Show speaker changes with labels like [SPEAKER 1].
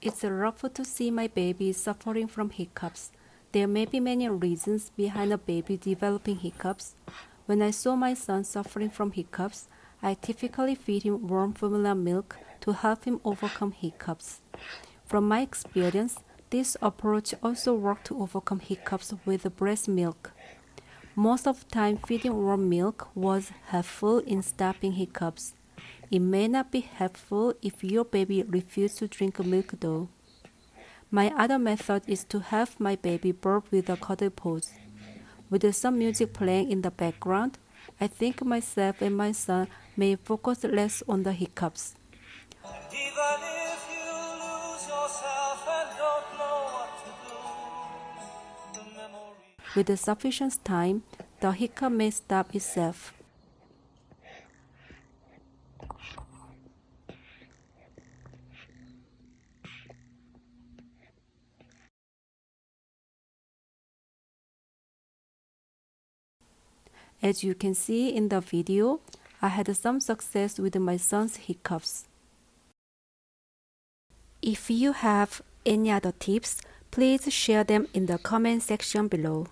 [SPEAKER 1] It's rough to see my baby suffering from hiccups. There may be many reasons behind a baby developing hiccups. When I saw my son suffering from hiccups, I typically feed him warm formula milk to help him overcome hiccups. From my experience, this approach also worked to overcome hiccups with breast milk. Most of the time, feeding warm milk was helpful in stopping hiccups. It may not be helpful if your baby refuses to drink milk though. My other method is to help my baby burp with a cuddle pose. With some music playing in the background, I think myself and my son may focus less on the hiccups.
[SPEAKER 2] Even if you lose yourself and don't know what to do, the memory.
[SPEAKER 1] With sufficient time, the hiccup may stop itself. As you can see in the video, I had some success with my son's hiccups. If you have any other tips, please share them in the comment section below.